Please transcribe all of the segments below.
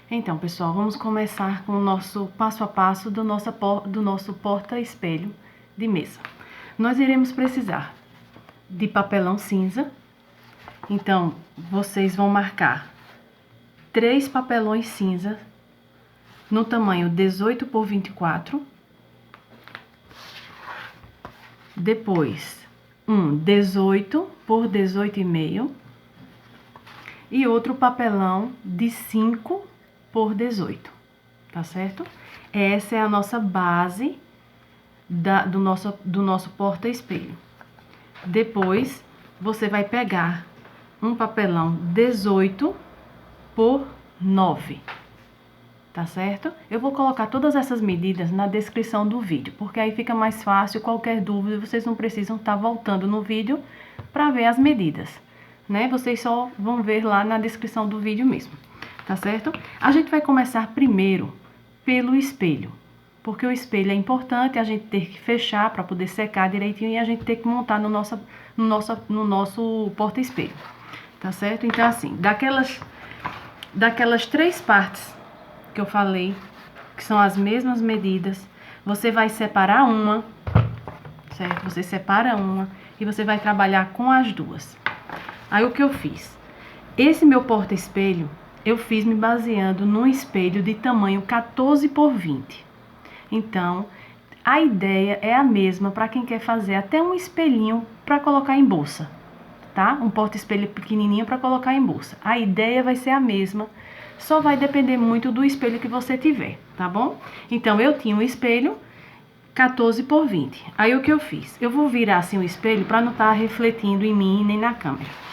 Então, pessoal, vamos começar com o nosso passo a passo do nosso porta-espelho de mesa. Nós iremos precisar de papelão cinza. Então, vocês vão marcar 3 papelões cinza no tamanho 18 por 24. Depois, 18 por 18,5. E outro papelão de 5 por 18, tá certo? Essa é a nossa base do nosso porta-espelho. Depois, você vai pegar um papelão 18 por 9, tá certo? Eu vou colocar todas essas medidas na descrição do vídeo, porque aí fica mais fácil. Qualquer dúvida, vocês não precisam estar voltando no vídeo para ver as medidas, né? Vocês só vão ver lá na descrição do vídeo mesmo, tá certo? A gente vai começar primeiro pelo espelho, porque o espelho é importante a gente ter que fechar para poder secar direitinho e a gente ter que montar no nosso porta-espelho, tá certo? Então, assim, daquelas 3 partes que eu falei, que são as mesmas medidas, você vai separar uma, certo? Você separa uma e você vai trabalhar com as duas. Aí, o que eu fiz? Esse meu porta-espelho, eu fiz me baseando num espelho de tamanho 14 por 20. Então, a ideia é a mesma para quem quer fazer até um espelhinho para colocar em bolsa, tá? Um porta-espelho pequenininho para colocar em bolsa. A ideia vai ser a mesma, só vai depender muito do espelho que você tiver, tá bom? Então, eu tinha um espelho 14 por 20. Aí, o que eu fiz? Eu vou virar assim o espelho para não estar refletindo em mim nem na câmera.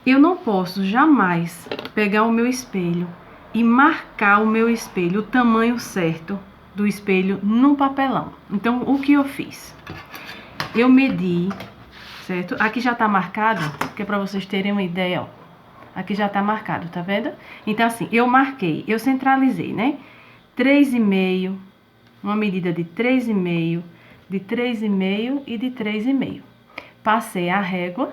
Eu não posso jamais pegar o meu espelho e marcar o meu espelho, o tamanho certo do espelho no papelão. Então, o que eu fiz? Eu medi, certo? Aqui já tá marcado, que é pra vocês terem uma ideia, ó. Aqui já tá marcado, tá vendo? Então, assim, eu marquei, eu centralizei, né? 3,5, uma medida de 3,5, de 3,5 e de 3,5. Passei a régua,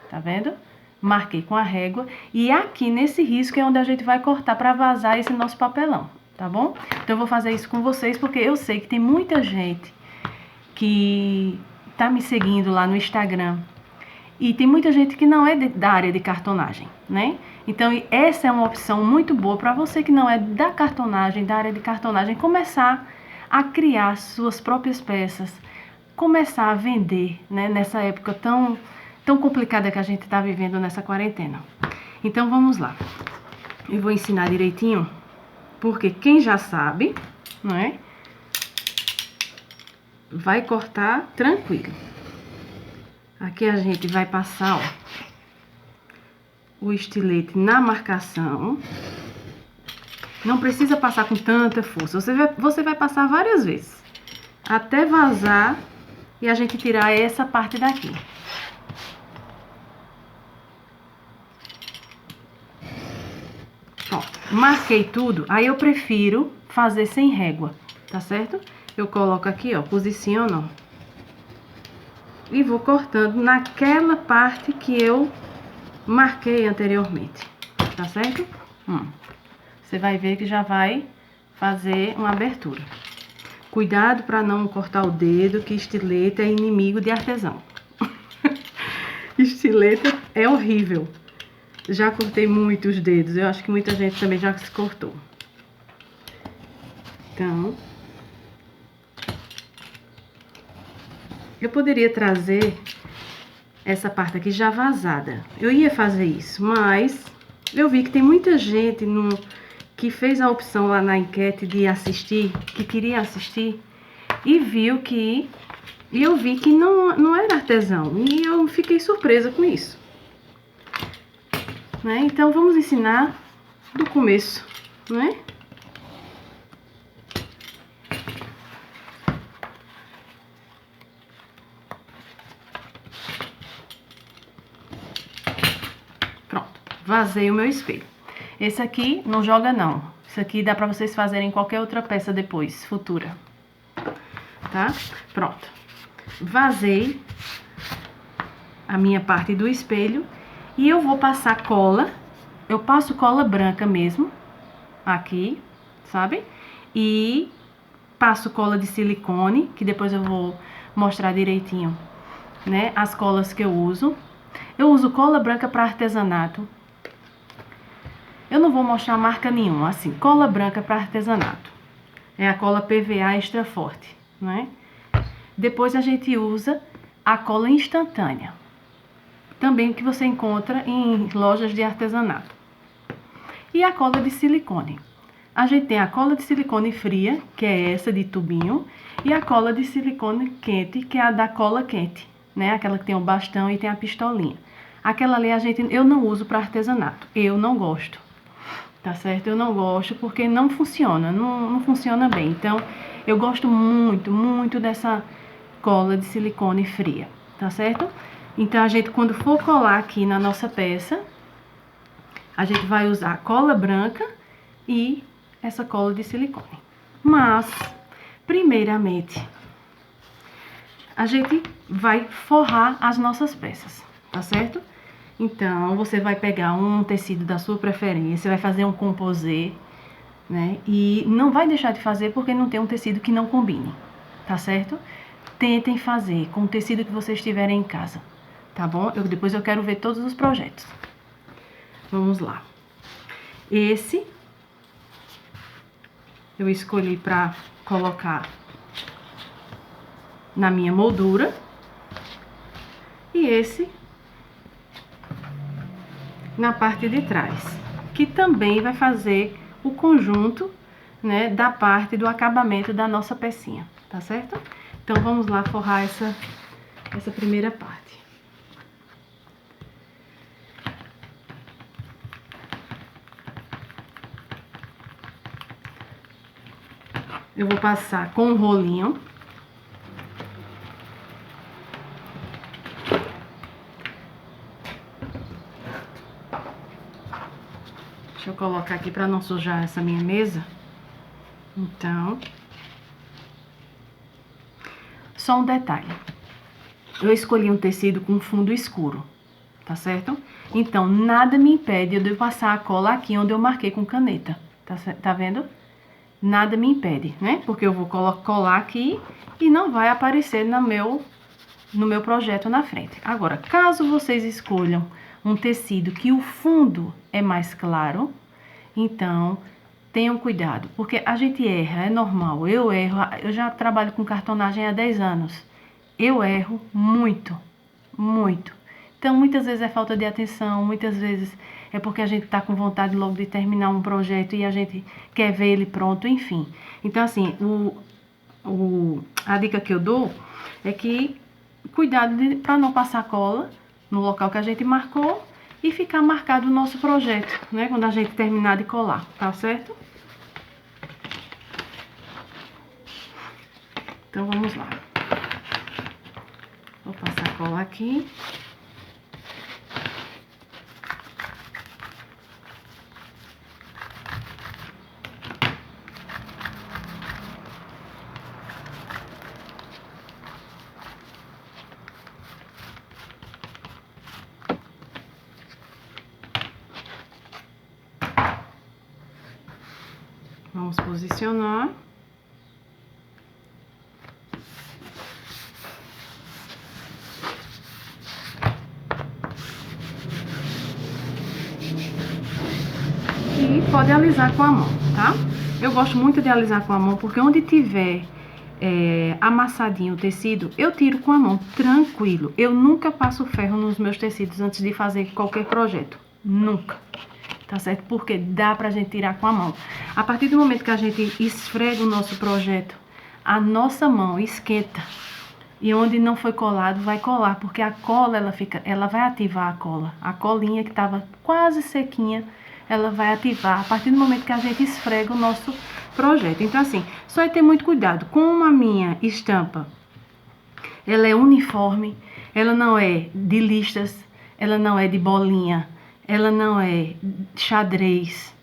tá vendo? Marquei com a régua e aqui nesse risco é onde a gente vai cortar para vazar esse nosso papelão, tá bom? Então, eu vou fazer isso com vocês porque eu sei que tem muita gente que tá me seguindo lá no Instagram e tem muita gente que não é da área de cartonagem, né? Então, essa é uma opção muito boa para você que não é da cartonagem, da área de cartonagem, começar a criar suas próprias peças, começar a vender, né? Nessa época tão complicada que a gente tá vivendo nessa quarentena. Então, vamos lá. Eu vou ensinar direitinho, porque quem já sabe, não é? Vai cortar tranquilo. Aqui a gente vai passar, ó, o estilete na marcação. Não precisa passar com tanta força. Você vai passar várias vezes, até vazar e a gente tirar essa parte daqui. Ó, marquei tudo, aí eu prefiro fazer sem régua, tá certo? Eu coloco aqui, ó, posiciono, ó, e vou cortando naquela parte que eu marquei anteriormente, tá certo? Você vai ver que já vai fazer uma abertura. Cuidado para não cortar o dedo, que estilete é inimigo de artesão. Estilete é horrível. Já cortei muitos dedos, eu acho que muita gente também já se cortou. Então, eu poderia trazer essa parte aqui já vazada. Eu ia fazer isso, mas eu vi que tem muita gente que fez a opção lá na enquete de assistir, que queria assistir, e viu que... E eu vi que não era artesão, e eu fiquei surpresa com isso. Né? Então, vamos ensinar do começo, né? Pronto, vazei o meu espelho. Esse aqui não joga não. Isso aqui dá pra vocês fazerem qualquer outra peça depois, futura. Tá? Pronto. Vazei a minha parte do espelho E eu vou passar cola, eu passo cola branca mesmo, aqui, sabe? E passo cola de silicone, que depois eu vou mostrar direitinho, né? As colas que eu uso. Eu uso cola branca para artesanato. Eu não vou mostrar marca nenhuma, assim, cola branca para artesanato. É a cola PVA extra forte, né? Depois a gente usa a cola instantânea. Também que você encontra em lojas de artesanato. E a cola de silicone. A gente tem a cola de silicone fria, que é essa de tubinho, e a cola de silicone quente, que é a da cola quente, né? Aquela que tem o bastão e tem a pistolinha. Aquela ali eu não uso para artesanato, eu não gosto, tá certo? Eu não gosto porque não funciona, não funciona bem. Então, eu gosto muito, muito dessa cola de silicone fria, tá certo? Então, a gente, quando for colar aqui na nossa peça, a gente vai usar cola branca e essa cola de silicone. Mas, primeiramente, a gente vai forrar as nossas peças, tá certo? Então, você vai pegar um tecido da sua preferência, vai fazer um composê, né? E não vai deixar de fazer porque não tem um tecido que não combine, tá certo? Tentem fazer com o tecido que vocês tiverem em casa, tá bom? Depois eu quero ver todos os projetos. Vamos lá. Esse eu escolhi para colocar na minha moldura. E esse na parte de trás, que também vai fazer o conjunto, né, da parte do acabamento da nossa pecinha, tá certo? Então, vamos lá forrar essa primeira parte. Eu vou passar com um rolinho. Deixa eu colocar aqui para não sujar essa minha mesa. Então, só um detalhe. Eu escolhi um tecido com fundo escuro, tá certo? Então, nada me impede de eu passar a cola aqui onde eu marquei com caneta, tá vendo? Nada me impede, né? Porque eu vou colar aqui e não vai aparecer no meu projeto na frente. Agora, caso vocês escolham um tecido que o fundo é mais claro, então tenham cuidado, porque a gente erra, é normal, eu erro, eu já trabalho com cartonagem há 10 anos, eu erro muito, muito. Então, muitas vezes é falta de atenção, muitas vezes é porque a gente tá com vontade logo de terminar um projeto e a gente quer ver ele pronto, enfim. Então, assim, a dica que eu dou é que cuidado para não passar cola no local que a gente marcou e ficar marcado o nosso projeto, né? Quando a gente terminar de colar, tá certo? Então, vamos lá. Vou passar a cola aqui. Vamos posicionar. E pode alisar com a mão, tá? Eu gosto muito de alisar com a mão, porque onde tiver amassadinho o tecido, eu tiro com a mão, tranquilo. Eu nunca passo ferro nos meus tecidos antes de fazer qualquer projeto. Nunca. Tá certo? Porque dá pra gente tirar com a mão. A partir do momento que a gente esfrega o nosso projeto, a nossa mão esquenta. E onde não foi colado, vai colar. Porque a cola, ela vai ativar a cola. A colinha que tava quase sequinha, ela vai ativar a partir do momento que a gente esfrega o nosso projeto. Então, assim, só é ter muito cuidado. Como a minha estampa, ela é uniforme, ela não é de listas, ela não é de bolinha, ela não é xadrez.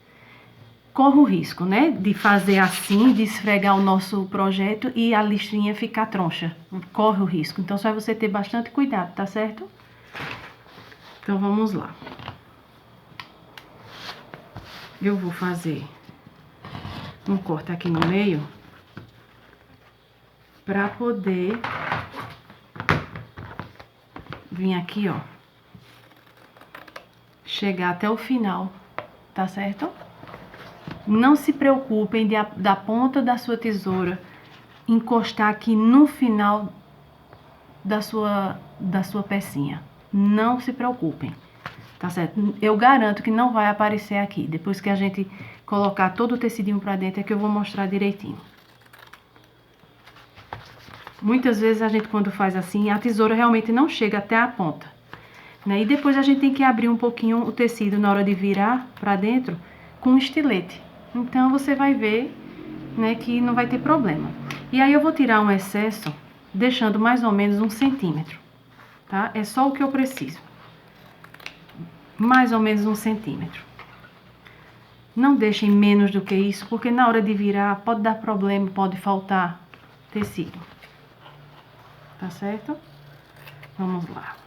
Corre o risco, né, de fazer assim, de esfregar o nosso projeto e a listrinha ficar troncha. Corre o risco. Então, só é você ter bastante cuidado, tá certo? Então, vamos lá. eu vou fazer um corte aqui no meio pra poder vir aqui, ó, chegar até o final, tá certo? Não se preocupem da ponta da sua tesoura encostar aqui no final da sua pecinha. Não se preocupem, tá certo? Eu garanto que não vai aparecer aqui. Depois que a gente colocar todo o tecidinho pra dentro é que eu vou mostrar direitinho. Muitas vezes a gente, quando faz assim, a tesoura realmente não chega até a ponta, né? E depois a gente tem que abrir um pouquinho o tecido na hora de virar pra dentro com um estilete. Então, você vai ver, né, que não vai ter problema. E aí, eu vou tirar um excesso, deixando mais ou menos 1 centímetro, tá? É só o que eu preciso. Mais ou menos 1 centímetro. Não deixem menos do que isso, porque na hora de virar pode dar problema, pode faltar tecido. Tá certo? Vamos lá.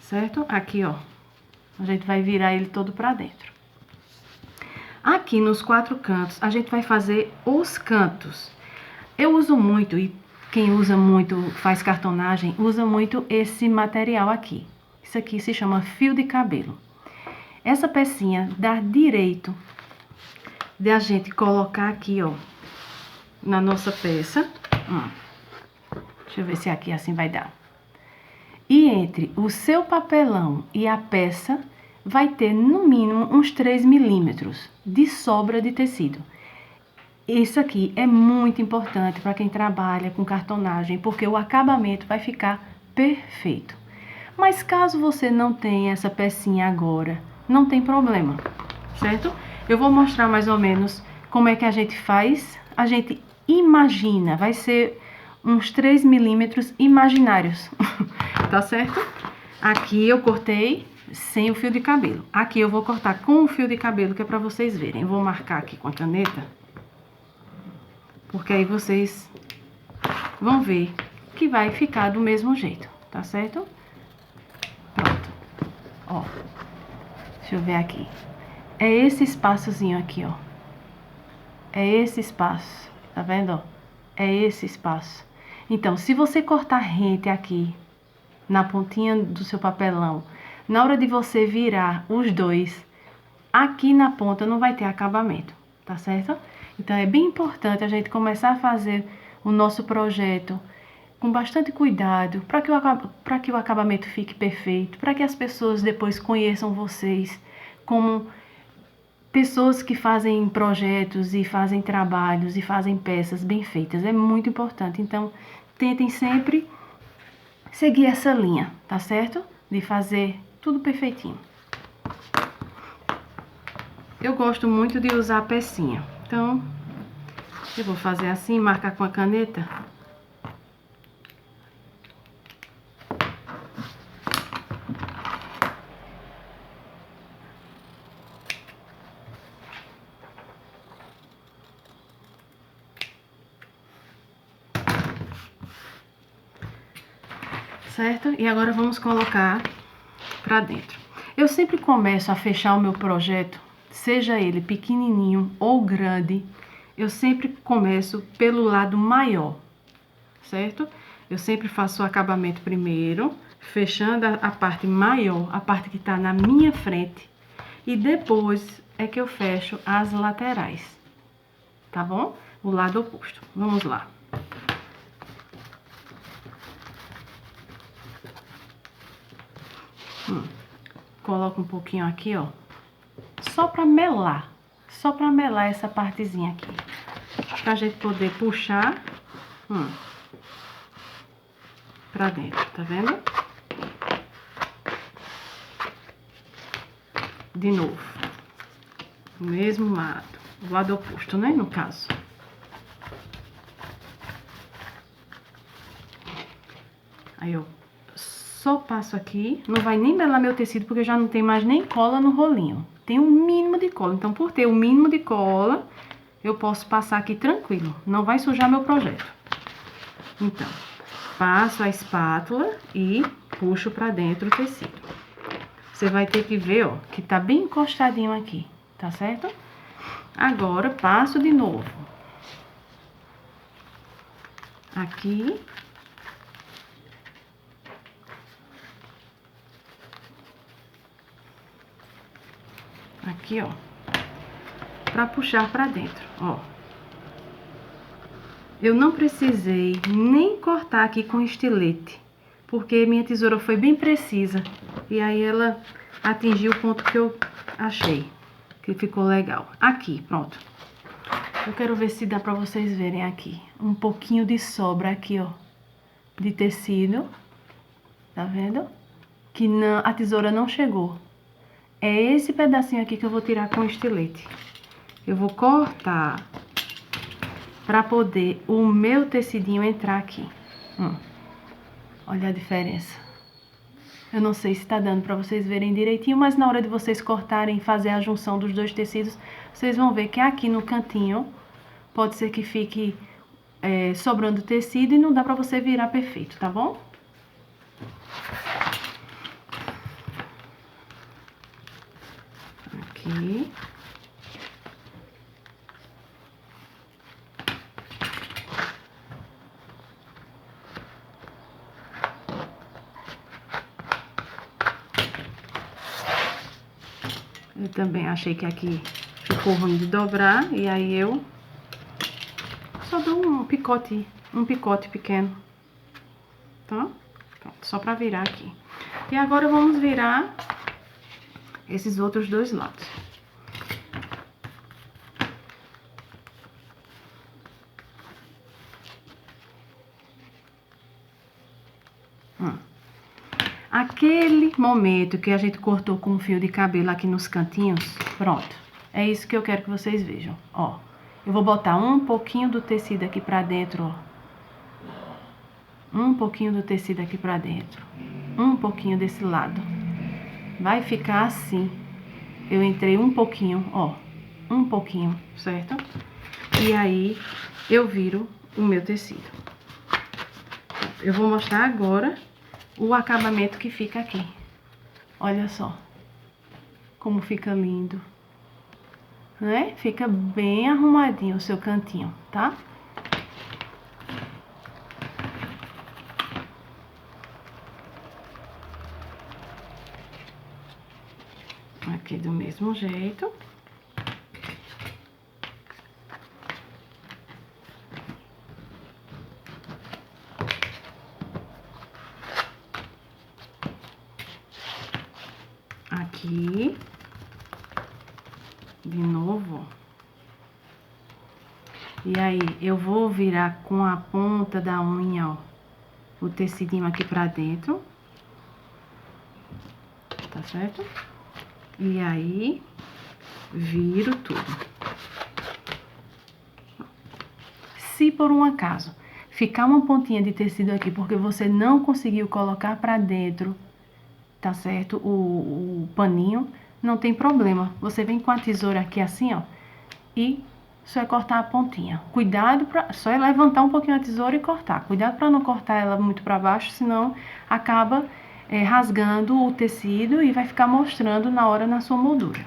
Certo? Aqui, ó. A gente vai virar ele todo pra dentro. Aqui nos 4 cantos, a gente vai fazer os cantos. Eu uso muito, e quem usa muito, faz cartonagem, usa muito esse material aqui. Isso aqui se chama fio de cabelo. Essa pecinha dá direito de a gente colocar aqui, ó, na nossa peça. Deixa eu ver se aqui assim vai dar. E entre o seu papelão e a peça, vai ter no mínimo uns 3 milímetros de sobra de tecido. Isso aqui é muito importante para quem trabalha com cartonagem, porque o acabamento vai ficar perfeito. Mas caso você não tenha essa pecinha agora, não tem problema, certo? Eu vou mostrar mais ou menos como é que a gente faz. A gente imagina, vai ser uns 3 milímetros imaginários, tá certo? Aqui eu cortei sem o fio de cabelo. Aqui eu vou cortar com o fio de cabelo, que é pra vocês verem. Eu vou marcar aqui com a caneta, porque aí vocês vão ver que vai ficar do mesmo jeito, tá certo? Pronto. Ó, deixa eu ver aqui. É esse espaçozinho aqui, ó. É esse espaço, tá vendo, ó? É esse espaço. Então, se você cortar rente aqui, na pontinha do seu papelão, na hora de você virar os dois, aqui na ponta não vai ter acabamento, tá certo? Então, é bem importante a gente começar a fazer o nosso projeto com bastante cuidado, para que o acabamento fique perfeito, para que as pessoas depois conheçam vocês como pessoas que fazem projetos e fazem trabalhos e fazem peças bem feitas. É muito importante. Então, tentem sempre seguir essa linha, tá certo? De fazer tudo perfeitinho. Eu gosto muito de usar a pecinha. Então, eu vou fazer assim, marcar com a caneta. Certo? E agora vamos colocar pra dentro. Eu sempre começo a fechar o meu projeto, seja ele pequenininho ou grande, eu sempre começo pelo lado maior, certo? Eu sempre faço o acabamento primeiro, fechando a parte maior, a parte que tá na minha frente, e depois é que eu fecho as laterais, tá bom? O lado oposto. Vamos lá. Coloco um pouquinho aqui, ó, só pra melar essa partezinha aqui, pra gente poder puxar pra dentro, tá vendo? De novo, o mesmo lado, o lado oposto, né, no caso. Aí eu só passo aqui, não vai nem melar meu tecido, porque já não tem mais nem cola no rolinho. Tem um mínimo de cola, então por ter o mínimo de cola, eu posso passar aqui tranquilo, não vai sujar meu projeto. Então, passo a espátula e puxo pra dentro o tecido. Você vai ter que ver, ó, que tá bem encostadinho aqui, tá certo? Agora, passo de novo. Aqui. Aqui, ó. Pra puxar pra dentro, ó. Eu não precisei nem cortar aqui com estilete, porque minha tesoura foi bem precisa. E aí ela atingiu o ponto que eu achei, que ficou legal. Aqui, pronto. Eu quero ver se dá pra vocês verem aqui. Um pouquinho de sobra aqui, ó, de tecido. Tá vendo? Que não, a tesoura não chegou. É esse pedacinho aqui que eu vou tirar com estilete. Eu vou cortar pra poder o meu tecidinho entrar aqui. Olha a diferença. Eu não sei se tá dando pra vocês verem direitinho, mas na hora de vocês cortarem e fazer a junção dos dois tecidos, vocês vão ver que aqui no cantinho pode ser que fique sobrando tecido e não dá pra você virar perfeito, tá bom? Aqui. Eu também achei que aqui ficou ruim de dobrar, e aí eu só dou um picote pequeno, tá? Pronto, só pra virar aqui. E agora vamos virar esses outros dois lados. Aquele momento que a gente cortou com um fio de cabelo aqui nos cantinhos, pronto. É isso que eu quero que vocês vejam, ó. Eu vou botar um pouquinho do tecido aqui pra dentro, ó. Um pouquinho do tecido aqui pra dentro. Um pouquinho desse lado. Vai ficar assim. Eu entrei um pouquinho, ó. Um pouquinho, certo? E aí, eu viro o meu tecido. Eu vou mostrar agora o acabamento que fica aqui. Olha só como fica lindo, né? Fica bem arrumadinho o seu cantinho, tá? Aqui do mesmo jeito. Aqui, de novo. E aí, eu vou virar com a ponta da unha, ó, o tecidinho aqui pra dentro. Tá certo? E aí, viro tudo. Se por um acaso ficar uma pontinha de tecido aqui porque você não conseguiu colocar pra dentro, tá certo? O paninho, não tem problema. Você vem com a tesoura aqui assim, ó, e só é cortar a pontinha. Cuidado pra... Só é levantar um pouquinho a tesoura e cortar. Cuidado pra não cortar ela muito pra baixo, senão acaba rasgando o tecido e vai ficar mostrando na hora na sua moldura.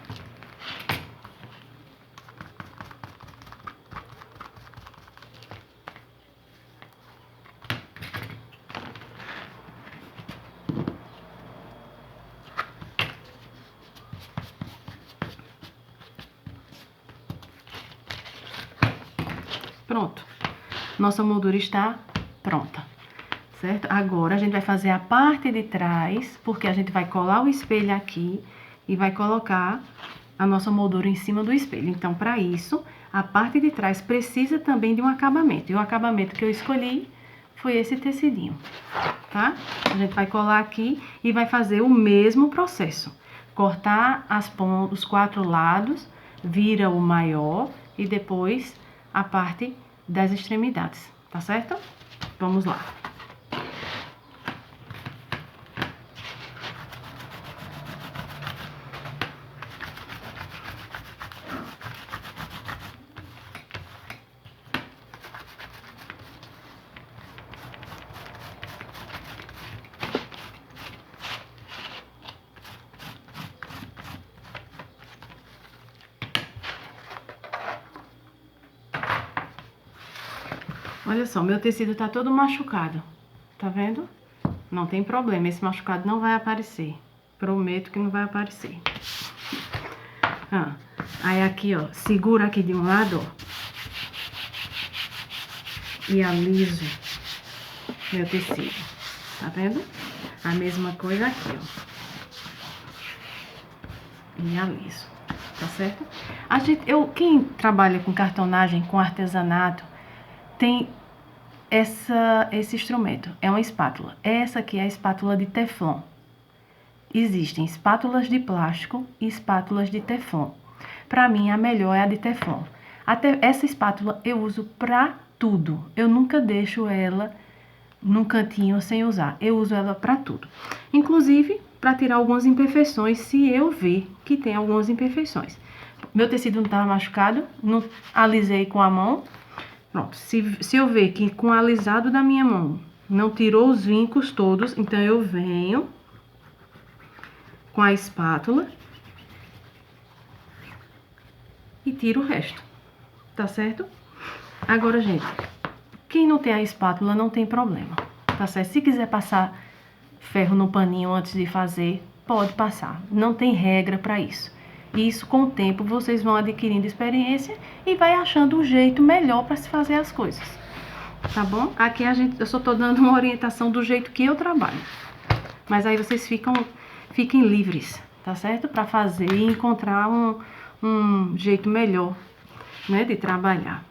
Pronto. Nossa moldura está pronta, certo? Agora, a gente vai fazer a parte de trás, porque a gente vai colar o espelho aqui e vai colocar a nossa moldura em cima do espelho. Então, para isso, a parte de trás precisa também de um acabamento. E o acabamento que eu escolhi foi esse tecidinho, tá? A gente vai colar aqui e vai fazer o mesmo processo. Cortar os 4 lados, vira o maior e depois a parte das extremidades, tá certo? Vamos lá. Olha só, meu tecido tá todo machucado. Tá vendo? Não tem problema, esse machucado não vai aparecer. Prometo que não vai aparecer. Aí aqui, ó, segura aqui de um lado, ó. E aliso meu tecido. Tá vendo? A mesma coisa aqui, ó. E aliso. Tá certo? Quem trabalha com cartonagem, com artesanato, tem esse instrumento. É uma espátula. Essa aqui é a espátula de teflon. Existem espátulas de plástico e espátulas de teflon. Para mim, a melhor é a de teflon. Essa espátula eu uso pra tudo. Eu nunca deixo ela num cantinho sem usar. Eu uso ela pra tudo. Inclusive, para tirar algumas imperfeições, se eu ver que tem algumas imperfeições. Meu tecido não estava machucado, não alisei com a mão. Pronto, se eu ver que com o alisado da minha mão não tirou os vincos todos, então eu venho com a espátula e tiro o resto, tá certo? Agora, gente, quem não tem a espátula não tem problema, tá certo? Se quiser passar ferro no paninho antes de fazer, pode passar, não tem regra para isso. E isso, com o tempo, vocês vão adquirindo experiência e vai achando um jeito melhor para se fazer as coisas, tá bom? Aqui eu só tô dando uma orientação do jeito que eu trabalho, mas aí vocês fiquem livres, tá certo? Para fazer e encontrar um jeito melhor, né, de trabalhar.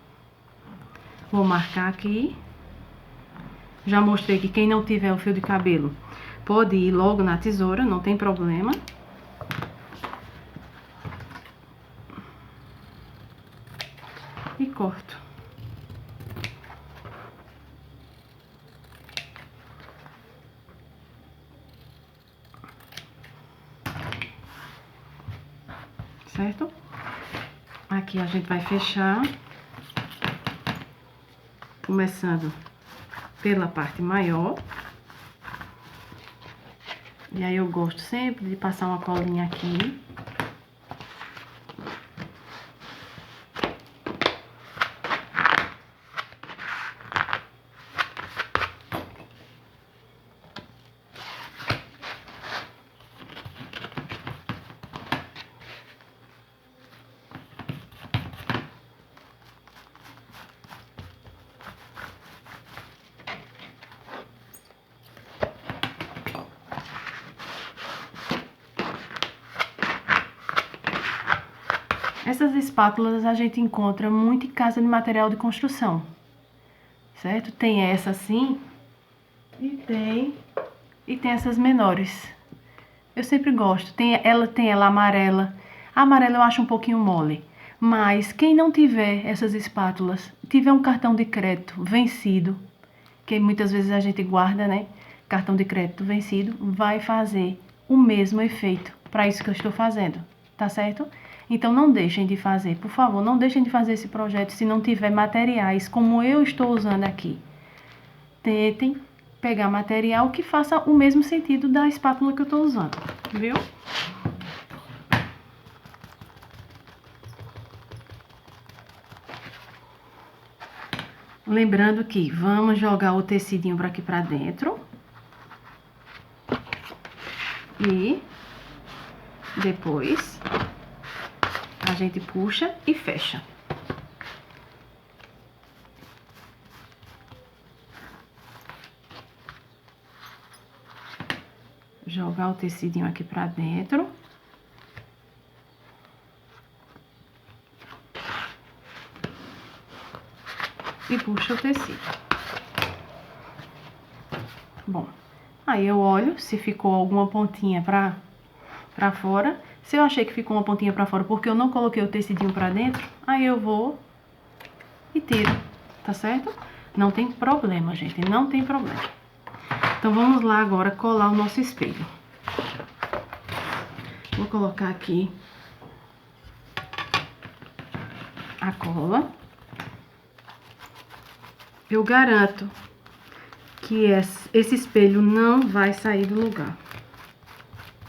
Vou marcar aqui. Já mostrei que quem não tiver o fio de cabelo pode ir logo na tesoura, não tem problema. E corto. Certo? Aqui a gente vai fechar, começando pela parte maior. E aí eu gosto sempre de passar uma colinha aqui. Essas espátulas a gente encontra muito em casa de material de construção, certo? Tem essa assim e tem essas menores. Eu sempre gosto. Tem ela amarela. A amarela eu acho um pouquinho mole, mas quem não tiver essas espátulas, tiver um cartão de crédito vencido, que muitas vezes a gente guarda, né? Cartão de crédito vencido, vai fazer o mesmo efeito para isso que eu estou fazendo, tá certo? Então, não deixem de fazer, por favor, não deixem de fazer esse projeto se não tiver materiais como eu estou usando aqui. Tentem pegar material que faça o mesmo sentido da espátula que eu estou usando, viu? Lembrando que vamos jogar o tecidinho para aqui para dentro. E depois a gente puxa e fecha. Jogar o tecidinho aqui pra dentro. E puxa o tecido. Bom, aí eu olho se ficou alguma pontinha pra fora. Se eu achei que ficou uma pontinha pra fora porque eu não coloquei o tecidinho pra dentro, aí eu vou e tiro, tá certo? Não tem problema, gente, não tem problema. Então, vamos lá agora colar o nosso espelho. Vou colocar aqui a cola. Eu garanto que esse espelho não vai sair do lugar.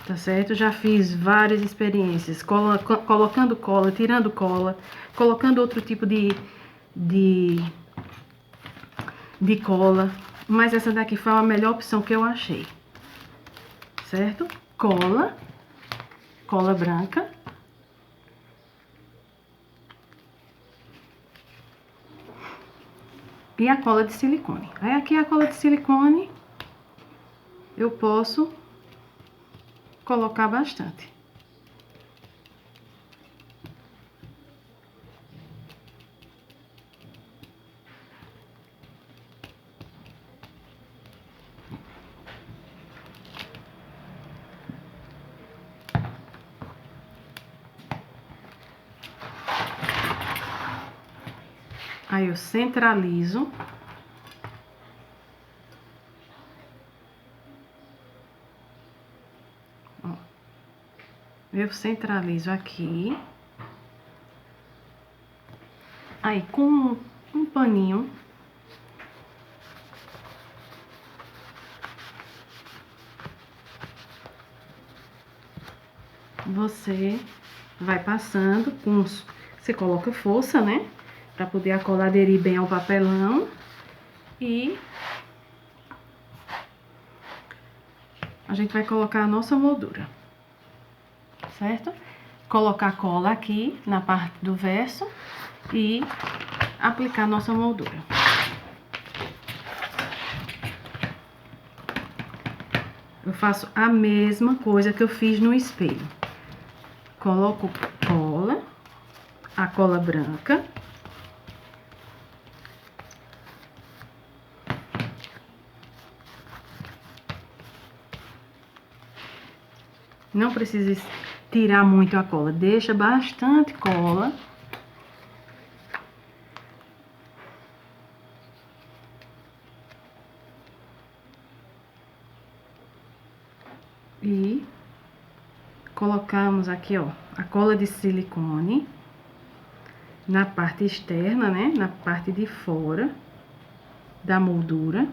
Tá certo? Já fiz várias experiências, colocando cola, tirando cola, colocando outro tipo de de cola, mas essa daqui foi a melhor opção que eu achei, certo? Cola branca. E a cola de silicone. Aí aqui a cola de silicone eu posso colocar bastante. Aí eu centralizo. Ó. Eu centralizo aqui. Aí com um paninho. Você vai passando com os... Você coloca força, né? Pra poder a cola aderir bem ao papelão. E a gente vai colocar a nossa moldura, certo? Colocar a cola aqui na parte do verso e aplicar a nossa moldura. Eu faço a mesma coisa que eu fiz no espelho. Coloco cola, a cola branca. Não precisa tirar muito a cola, deixa bastante cola. E colocamos aqui, ó, a cola de silicone na parte externa, né? Na parte de fora da moldura.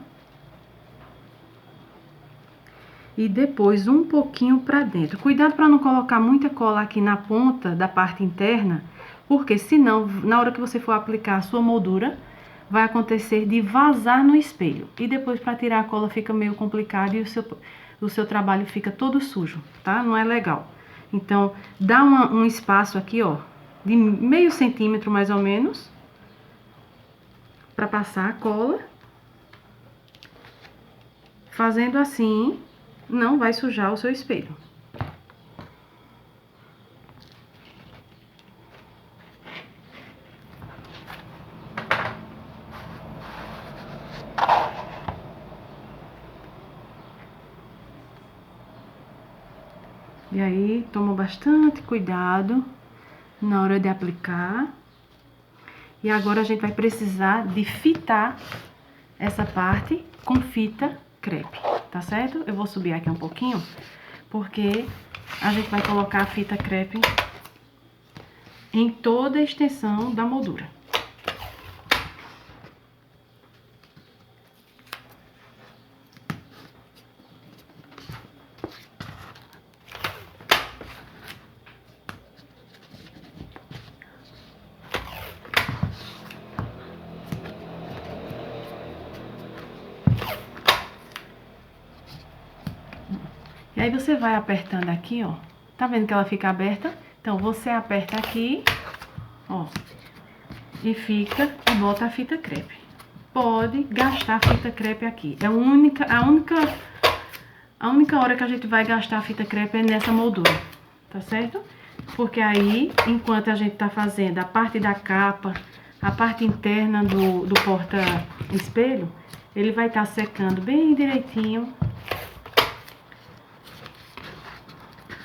E depois um pouquinho pra dentro. Cuidado para não colocar muita cola aqui na ponta da parte interna, porque senão, na hora que você for aplicar a sua moldura, vai acontecer de vazar no espelho. E depois para tirar a cola fica meio complicado e o seu trabalho fica todo sujo, tá? Não é legal. Então, dá um espaço aqui, ó, de meio centímetro mais ou menos, para passar a cola. Fazendo assim, não vai sujar o seu espelho. E aí, toma bastante cuidado na hora de aplicar. E agora a gente vai precisar de fitar essa parte com fita crepe, tá certo? Eu vou subir aqui um pouquinho, porque a gente vai colocar a fita crepe em toda a extensão da moldura. E aí você vai apertando aqui, ó. Tá vendo que ela fica aberta? Então, você aperta aqui, ó. E fica e bota a fita crepe. Pode gastar a fita crepe aqui. É a única hora que a gente vai gastar a fita crepe é nessa moldura, tá certo? Porque aí, enquanto a gente tá fazendo a parte da capa, a parte interna do porta-espelho, ele vai estar secando bem direitinho,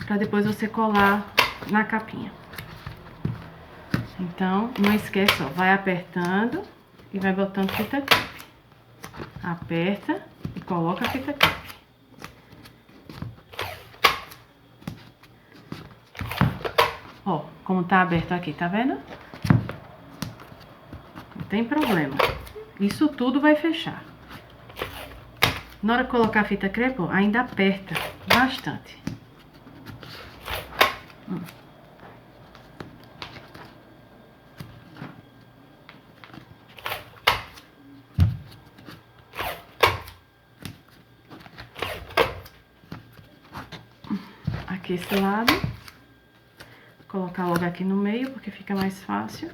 pra depois você colar na capinha. Então, não esquece, ó, vai apertando e vai botando fita crepe. Aperta e coloca a fita crepe. Ó, como tá aberto aqui, tá vendo? Não tem problema. Isso tudo vai fechar. Na hora de colocar a fita crepe, ó, ainda aperta bastante. aqui esse lado. Vou colocar logo aqui no meio, porque fica mais fácil.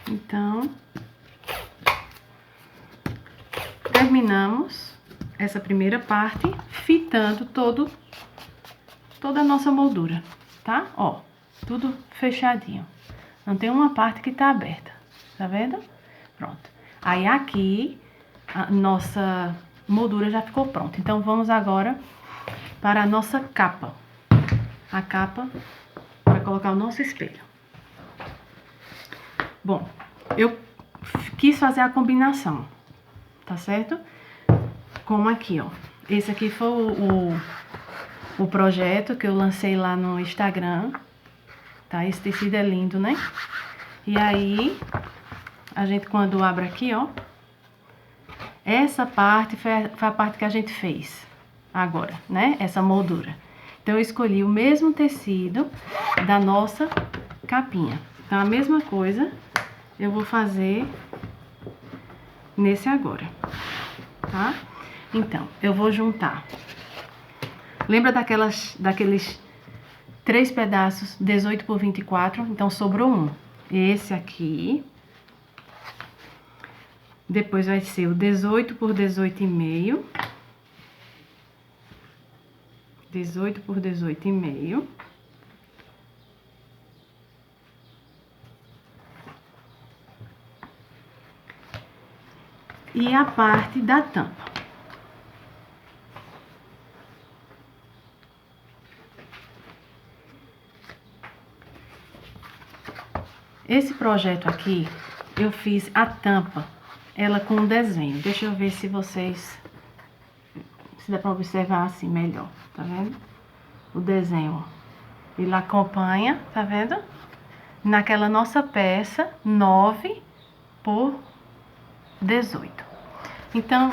Então, terminamos essa primeira parte fitando toda a nossa moldura, tá? Ó, tudo fechadinho. Não tem uma parte que tá aberta, tá vendo? Pronto. Aí aqui, a nossa moldura já ficou pronta. Então, vamos agora para a nossa capa. A capa para colocar o nosso espelho. Bom, eu quis fazer a combinação, tá certo? Como aqui, ó. Esse aqui foi o projeto que eu lancei lá no Instagram, tá? Esse tecido é lindo, né? E aí, a gente quando abre aqui, ó, essa parte foi a parte que a gente fez agora, né? Essa moldura. Então, eu escolhi o mesmo tecido da nossa capinha. Então, a mesma coisa eu vou fazer nesse agora, tá? Então, eu vou juntar. Lembra daqueles 3 pedaços, 18 por 24? Então, sobrou um. Esse aqui. Depois vai ser o 18 por 18,5. 18 por 18,5. E a parte da tampa. Esse projeto aqui, eu fiz a tampa, ela com um desenho. Deixa eu ver se dá pra observar assim melhor, tá vendo? O desenho, ó. Ele acompanha, tá vendo? Naquela nossa peça, 9 por 18. Então,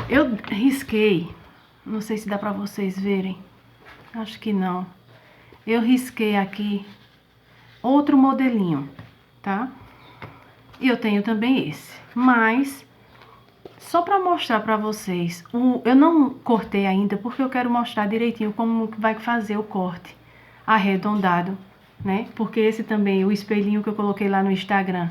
eu risquei, não sei se dá pra vocês verem, acho que não. Eu risquei aqui outro modelinho, tá? E eu tenho também esse, mas só pra mostrar pra vocês, eu não cortei ainda porque eu quero mostrar direitinho como vai fazer o corte arredondado, né? Porque esse também, o espelhinho que eu coloquei lá no Instagram,